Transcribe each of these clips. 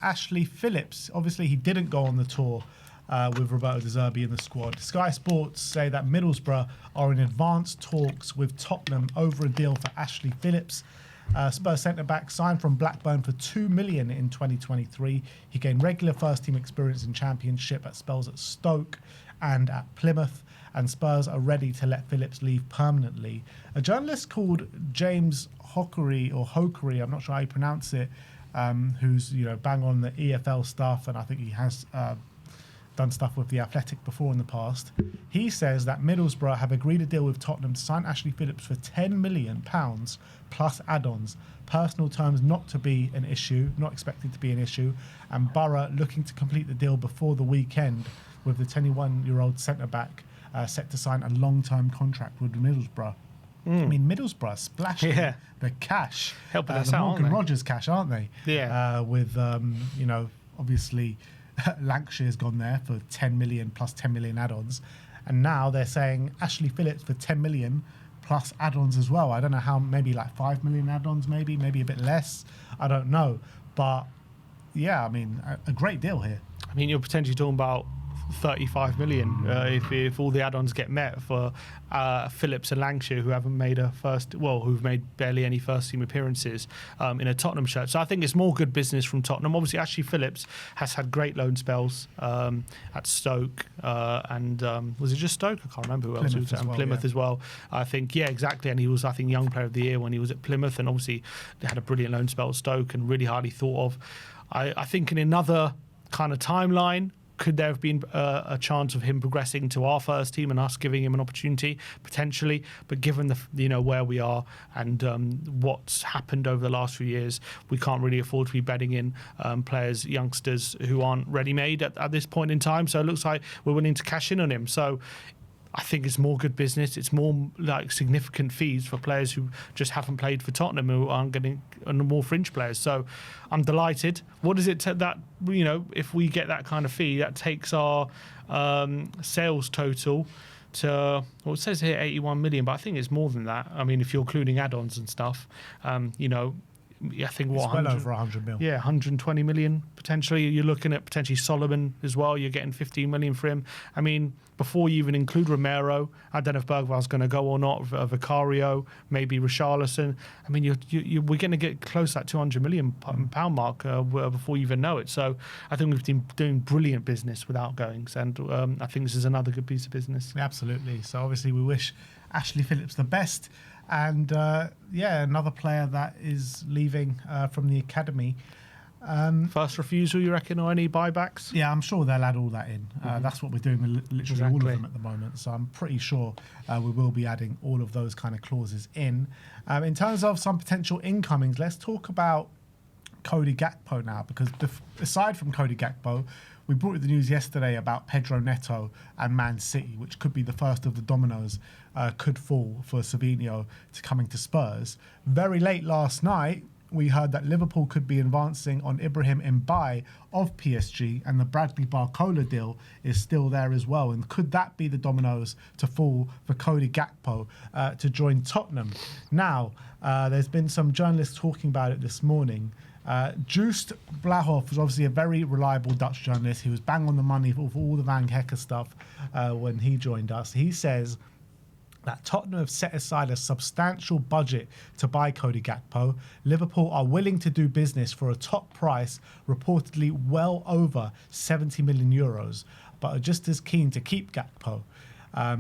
Ashley Phillips. Obviously, he didn't go on the tour with Roberto De Zerbi in the squad. Sky Sports say that Middlesbrough are in advanced talks with Tottenham over a deal for Ashley Phillips. Spurs centre-back signed from Blackburn for $2 million in 2023. He gained regular first-team experience in Championship at spells at Stoke and at Plymouth, and Spurs are ready to let Phillips leave permanently. A journalist called James Hokery, I'm not sure how you pronounce it, who's bang on the EFL stuff, and I think he has done stuff with The Athletic before in the past. He says that Middlesbrough have agreed a deal with Tottenham to sign Ashley Phillips for £10 million plus add-ons. Personal terms not expected to be an issue, and Borough looking to complete the deal before the weekend, with the 21-year-old centre-back set to sign a long-term contract with Middlesbrough. I mean, Middlesbrough splashed the cash, helping us the out, Morgan Rogers cash, aren't they? Yeah. With obviously Lancashire's gone there for 10 million plus 10 million add-ons, and now they're saying Ashley Phillips for 10 million plus add-ons as well. I don't know how, maybe like 5 million add-ons, maybe a bit less. I don't know, but yeah, I mean, a great deal here. I mean, you're potentially talking about 35 million if all the add-ons get met for Phillips and Lancashire, who haven't made who've made barely any first-team appearances in a Tottenham shirt. So I think it's more good business from Tottenham. Obviously, Ashley Phillips has had great loan spells at Stoke and was it just Stoke? I can't remember who else was at Plymouth as well. I think, yeah, exactly. And he was, I think, Young Player of the Year when he was at Plymouth, and obviously they had a brilliant loan spell at Stoke and really highly thought of. I think in another kind of timeline, could there have been a chance of him progressing to our first team and us giving him an opportunity? Potentially, but given the where we are and what's happened over the last few years, we can't really afford to be betting in players, youngsters who aren't ready-made at this point in time. So it looks like we're willing to cash in on him. So I think it's more good business. It's more like significant fees for players who just haven't played for Tottenham, who aren't getting more fringe players. So I'm delighted. What is it that, if we get that kind of fee, that takes our sales total to, well, it says here 81 million, but I think it's more than that. I mean, if you're including add-ons and stuff, I think it's well over 100 million. Yeah, 120 million potentially. You're looking at potentially Solomon as well. You're getting 15 million for him. I mean, before you even include Romero, I don't know if Bergwall's going to go or not. Vicario, maybe Richarlison. I mean, we're going to get close to that 200 million pound mark before you even know it. So I think we've been doing brilliant business with outgoings, and I think this is another good piece of business. Absolutely. So obviously we wish Ashley Phillips the best. And another player that is leaving from the academy. First refusal, you reckon, or any buybacks? Yeah, I'm sure they'll add all that in. That's what we're doing with literally all of them at the moment. So I'm pretty sure we will be adding all of those kind of clauses in. In terms of some potential incomings, let's talk about Cody Gakpo now, because aside from Cody Gakpo, we brought you the news yesterday about Pedro Neto and Man City, which could be the first of the dominoes could fall for Savinho to coming to Spurs. Very late last night, we heard that Liverpool could be advancing on Ibrahim Mbaye of PSG, and the Bradley Barcola deal is still there as well. And could that be the dominoes to fall for Cody Gakpo to join Tottenham? Now, there's been some journalists talking about it this morning. Joost Blahov was obviously a very reliable Dutch journalist. He was bang on the money for all the Van Hecker stuff when he joined us. He says that Tottenham have set aside a substantial budget to buy Cody Gakpo. Liverpool are willing to do business for a top price, reportedly well over 70 million euros, but are just as keen to keep Gakpo.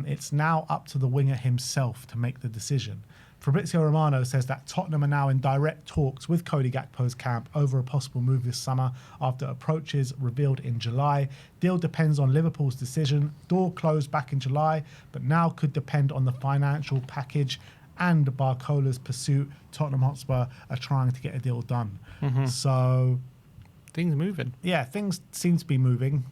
It's now up to the winger himself to make the decision. Fabrizio Romano says that Tottenham are now in direct talks with Cody Gakpo's camp over a possible move this summer after approaches revealed in July. Deal depends on Liverpool's decision. Door closed back in July, but now could depend on the financial package and Barcola's pursuit. Tottenham Hotspur are trying to get a deal done. So things moving. Yeah, things seem to be moving.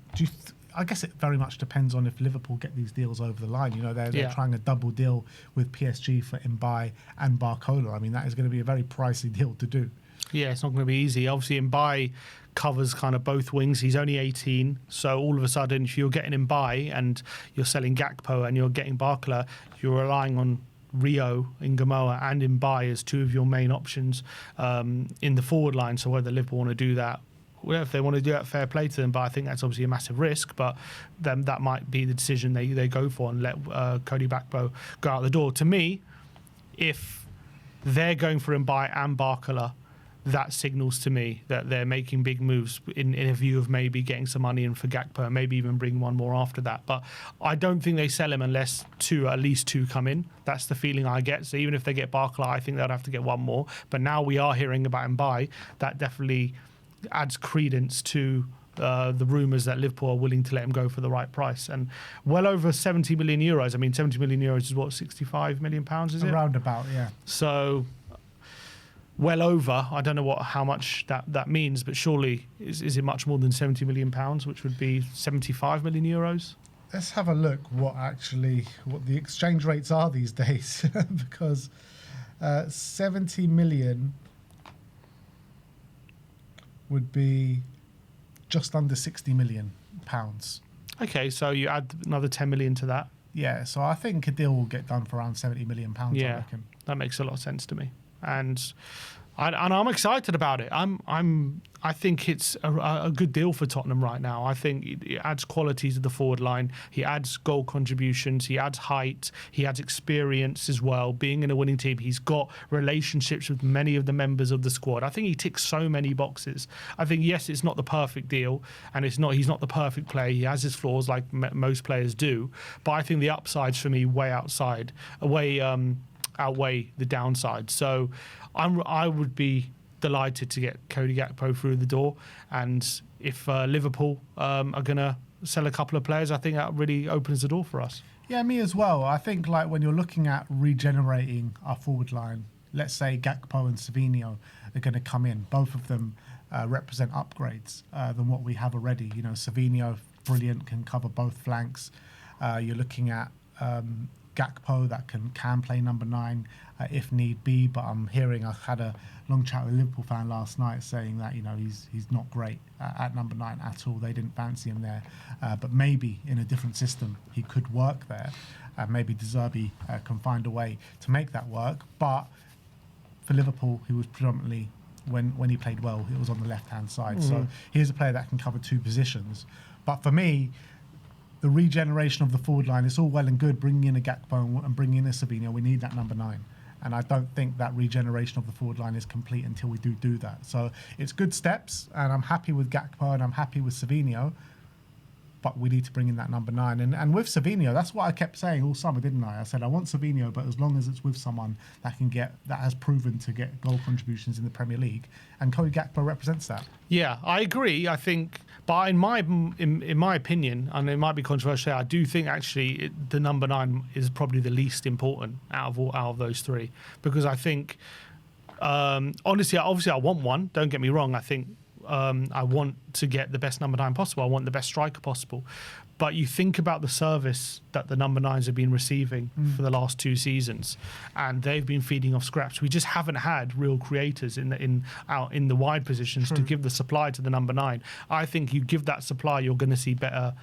I guess it very much depends on if Liverpool get these deals over the line. They're trying a double deal with PSG for Mbaye and Barcola. I mean, that is going to be a very pricey deal to do. Yeah, it's not going to be easy. Obviously, Mbaye covers kind of both wings. He's only 18, so all of a sudden, if you're getting Mbaye and you're selling Gakpo and you're getting Barcola, you're relying on Rio, Ngamoa and Mbaye as two of your main options in the forward line. So whether Liverpool want to do that well, if they want to do that, fair play to them. But I think that's obviously a massive risk. But then that might be the decision they go for and let Cody Gakpo go out the door. To me, if they're going for Mbaye and Barcola, that signals to me that they're making big moves in a view of maybe getting some money in for Gakpo, maybe even bring one more after that. But I don't think they sell him unless at least two come in. That's the feeling I get. So even if they get Barcola, I think they'll have to get one more. But now we are hearing about Mbaye. That definitely adds credence to the rumours that Liverpool are willing to let him go for the right price. And well over 70 million euros. I mean, 70 million euros is what, 65 million pounds, is it? Around about, yeah. So well over. I don't know how much that means, but surely is it much more than 70 million pounds, which would be 75 million euros? Let's have a look what the exchange rates are these days, because 70 million would be just under 60 million pounds. Okay, so you add another 10 million to that. Yeah, so I think a deal will get done for around 70 million pounds. Yeah, I reckon. That makes a lot of sense to me. And I'm excited about it. I think it's a good deal for Tottenham right now. I think it adds quality to the forward line. He adds goal contributions. He adds height. He adds experience as well. Being in a winning team, he's got relationships with many of the members of the squad. I think he ticks so many boxes. I think, yes, it's not the perfect deal, and he's not the perfect player. He has his flaws like most players do. But I think the upsides for me outweigh the downside. So I would be delighted to get Cody Gakpo through the door. And if Liverpool are going to sell a couple of players, I think that really opens the door for us. Yeah, me as well. I think like when you're looking at regenerating our forward line, let's say Gakpo and Savinho are going to come in. Both of them represent upgrades than what we have already. You know, Savinho, brilliant, can cover both flanks. You're looking at Gakpo that can play number 9 if need be, but I had a long chat with a Liverpool fan last night saying that, you know, he's not great at number 9 at all. They didn't fancy him there, but maybe in a different system he could work there. Maybe De Zerbi can find a way to make that work. But for Liverpool, he was predominantly, when he played well, it was on the left-hand side. Mm-hmm. So he's a player that can cover 2 positions. But for me, the regeneration of the forward line, it's all well and good bringing in a Gakpo and bringing in a Savinho. We need that number 9. And I don't think that regeneration of the forward line is complete until we do that. So it's good steps, and I'm happy with Gakpo and I'm happy with Savinho. But we need to bring in that number 9. And with Savinho, that's what I kept saying all summer, didn't I? I said I want Savinho, but as long as it's with someone that has proven to get goal contributions in the Premier League, and Cody Gakpo represents that. Yeah, I agree. I think, but in my opinion, and it might be controversial, I do think actually the number 9 is probably the least important out of those 3, because I think honestly, obviously, I want one. Don't get me wrong. I think. I want to get the best number 9 possible. I want the best striker possible. But you think about the service that the number 9s have been receiving for the last 2 seasons, and they've been feeding off scraps. We just haven't had real creators in the wide positions to give the supply to the number 9. I think you give that supply, you're going to see better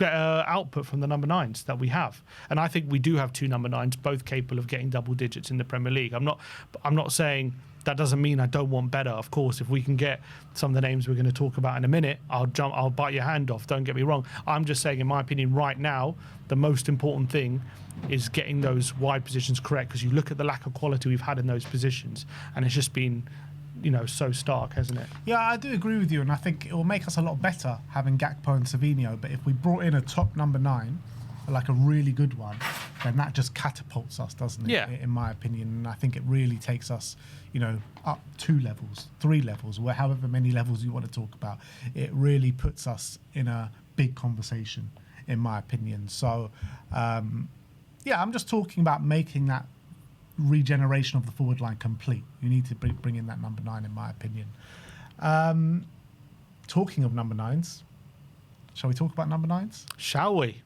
output from the number 9s that we have. And I think we do have 2 number 9s, both capable of getting double digits in the Premier League. I'm not saying that doesn't mean I don't want better. Of course, if we can get some of the names we're going to talk about in a minute, I'll bite your hand off. Don't get me wrong. I'm just saying, in my opinion, right now, the most important thing is getting those wide positions correct, because you look at the lack of quality we've had in those positions, and it's just been, you know, so stark, hasn't it? Yeah, I do agree with you, and I think it will make us a lot better having Gakpo and Savinho. But if we brought in a top number 9, like a really good one, then that just catapults us, doesn't it? Yeah. In my opinion. And I think it really takes us, you know, up 2 levels, 3 levels, or however many levels you want to talk about. It really puts us in a big conversation, in my opinion. So, yeah, I'm just talking about making that regeneration of the forward line complete. You need to bring in that number 9, in my opinion. Talking of number 9s, shall we talk about number 9s? Shall we?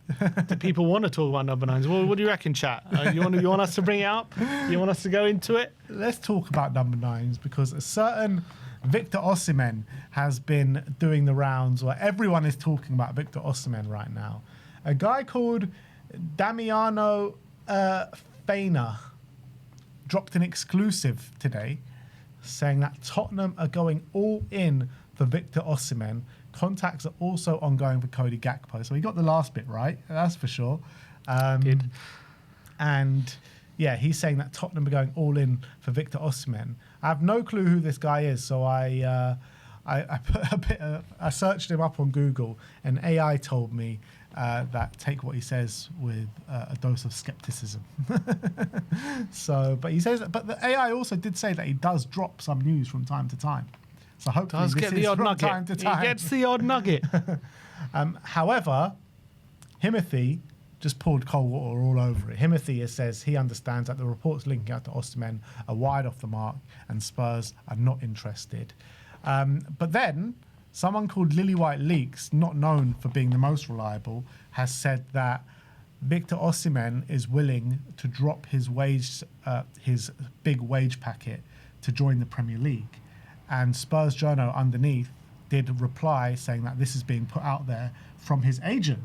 Do people want to talk about number 9s? What do you reckon, chat? You want us to bring it up? You want us to go into it? Let's talk about number 9s, because a certain Victor Osimhen has been doing the rounds, or everyone is talking about Victor Osimhen right now. A guy called Damiano Feina dropped an exclusive today saying that Tottenham are going all in for Victor Osimhen. Contacts are also ongoing for Cody Gakpo. So he got the last bit right, that's for sure. Did. And yeah, he's saying that Tottenham are going all in for Victor Osimhen. I have no clue who this guy is, so I put a bit. I searched him up on Google, and AI told me that take what he says with a dose of skepticism. So, but he says, but the AI also did say that he does drop some news from time to time. So hopefully Does this get is the odd from nugget. time to time. He gets the odd nugget. However, Himothy just poured cold water all over it. Himothy says he understands that the reports linking out to Osimhen are wide off the mark and Spurs are not interested. But then someone called Lily White Leaks, not known for being the most reliable, has said that Victor Osimhen is willing to drop his big wage packet to join the Premier League. And Spurs journal underneath did reply saying that this is being put out there from his agent.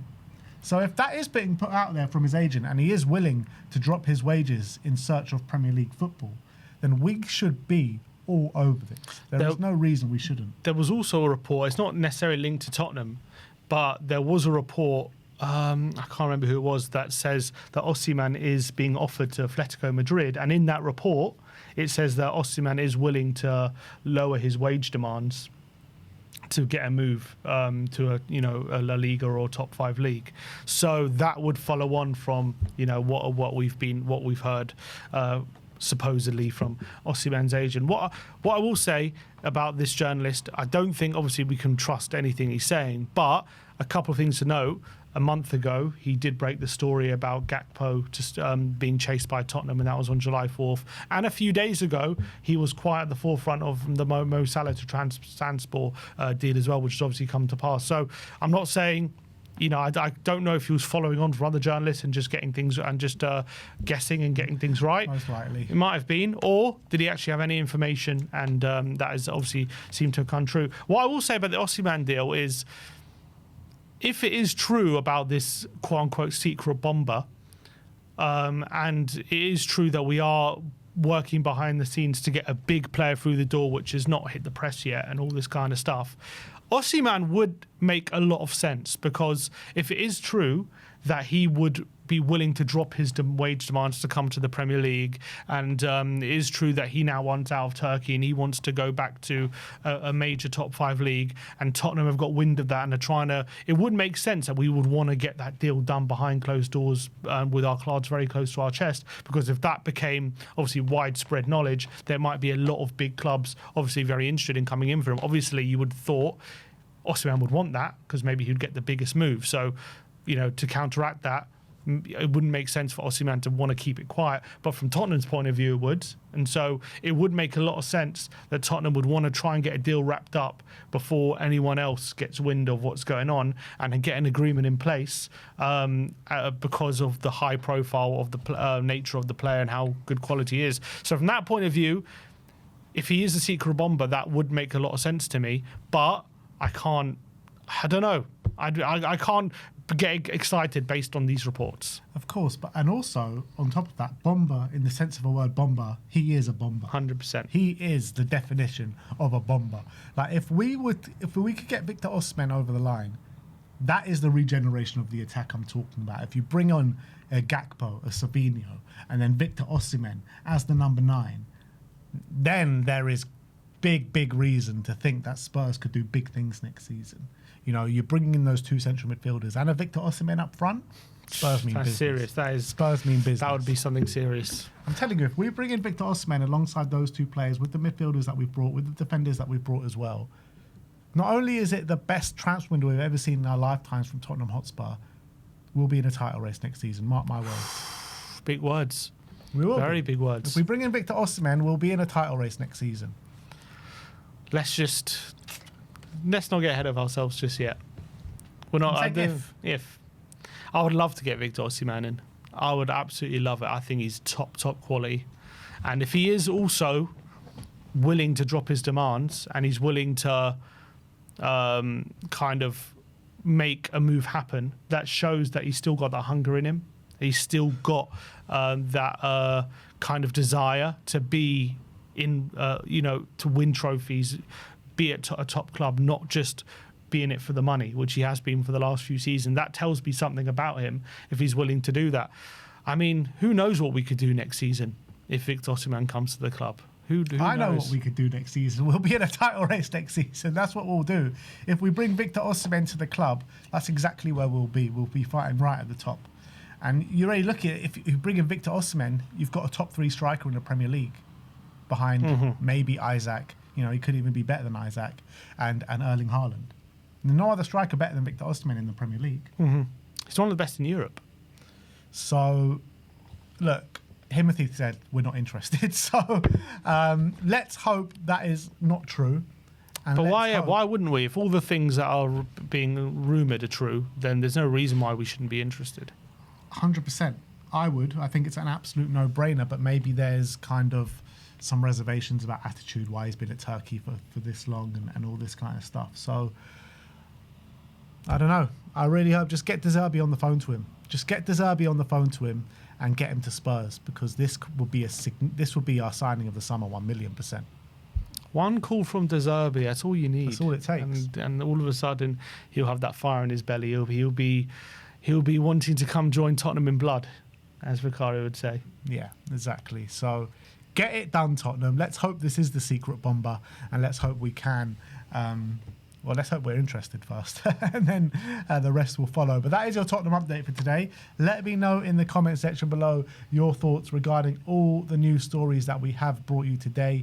So if that is being put out there from his agent and he is willing to drop his wages in search of Premier League football, then we should be all over this. There is no reason we shouldn't. There was also a report, it's not necessarily linked to Tottenham, but there was a report, I can't remember who it was, that says that Osimhen is being offered to Atletico Madrid. And in that report, it says that Osimhen is willing to lower his wage demands to get a move to a La Liga or top 5 league. So that would follow on from what we've heard supposedly from Osimhen's agent. What I will say about this journalist, I don't think obviously we can trust anything he's saying, but a couple of things to note. A month ago, he did break the story about Gakpo just being chased by Tottenham, and that was on July 4th. And a few days ago, he was quite at the forefront of the Mo Salah to Transport deal as well, which has obviously come to pass. So I'm not saying, I don't know if he was following on from other journalists and just getting things and just guessing and getting things right. Most likely. It might have been. Or did he actually have any information? And that has obviously seemed to have come true. What I will say about the Osimhen deal is, if it is true about this quote-unquote secret bomber, and it is true that we are working behind the scenes to get a big player through the door, which has not hit the press yet and all this kind of stuff, Osimhen would make a lot of sense, because if it is true that he would be willing to drop his wage demands to come to the Premier League, and it is true that he now wants out of Turkey and he wants to go back to a major top 5 league, and Tottenham have got wind of that and are trying to, it would make sense that we would want to get that deal done behind closed doors with our cards very close to our chest, because if that became obviously widespread knowledge, there might be a lot of big clubs obviously very interested in coming in for him. Obviously you would have thought Osimhen would want that because maybe he'd get the biggest move. So, to counteract that, it wouldn't make sense for Osimhen to want to keep it quiet, but from Tottenham's point of view it would. And so it would make a lot of sense that Tottenham would want to try and get a deal wrapped up before anyone else gets wind of what's going on, and get an agreement in place because of the high profile of the nature of the player and how good quality he is. So from that point of view, if he is a secret bomber, that would make a lot of sense to me, but I don't know. I can't get excited based on these reports. Of course, and also on top of that, bomber, in the sense of a word bomber, he is a bomber. 100%. He is the definition of a bomber. Like if we could get Victor Osimhen over the line, that is the regeneration of the attack I'm talking about. If you bring on a Gakpo, a Savinho, and then Victor Osimhen as the number 9, then there is big reason to think that Spurs could do big things next season. You're bringing in those 2 central midfielders and a Victor Osimhen up front. Spurs mean business. Serious. That is Spurs mean business. That would be something serious. I'm telling you, if we bring in Victor Osimhen alongside those 2 players, with the midfielders that we've brought, with the defenders that we've brought as well, not only is it the best transfer window we've ever seen in our lifetimes from Tottenham Hotspur, we'll be in a title race next season. Mark my words. Big words. We will. Very big words. If we bring in Victor Osimhen, we'll be in a title race next season. Let's not get ahead of ourselves just yet. We're not. If I would love to get Victor Osimhen in, I would absolutely love it. I think he's top quality, and if he is also willing to drop his demands and he's willing to kind of make a move happen, that shows that he's still got that hunger in him. He's still got that kind of desire to be in, to win trophies, be at a top club, not just be in it for the money, which he has been for the last few seasons. That tells me something about him if he's willing to do that. I mean, who knows what we could do next season if Victor Osimhen comes to the club? Who I know knows? what we could do next season. We'll be in a title race next season. That's what we'll do. If we bring Victor Osimhen to the club, that's exactly where we'll be. We'll be fighting right at the top. And you already look at it, if you bring in Victor Osimhen, you've got a top 3 striker in the Premier League behind maybe Isaac. You know, he could even be better than Isaac and Erling Haaland. No other striker better than Victor Osimhen in the Premier League. He's one of the best in Europe. So, look, Himothy said we're not interested. So, let's hope that is not true. And but why wouldn't we? If all the things that are being rumoured are true, then there's no reason why we shouldn't be interested. 100%. I would. I think it's an absolute no-brainer, but maybe there's kind of some reservations about attitude, why he's been at Turkey for this long and all this kind of stuff. So, I don't know. I really hope just get De Zerbi on the phone to him. Just get De Zerbi on the phone to him and get him to Spurs, because this will be our signing of the summer, 1,000,000%. One call from De Zerbi, that's all you need. That's all it takes. And all of a sudden, he'll have that fire in his belly. He'll be wanting to come join Tottenham in blood, as Vicario would say. Yeah, exactly. So get it done, Tottenham. Let's hope this is the secret bomber, and let's hope we can. Well, let's hope we're interested first, and then the rest will follow. But that is your Tottenham update for today. Let me know in the comment section below your thoughts regarding all the news stories that we have brought you today.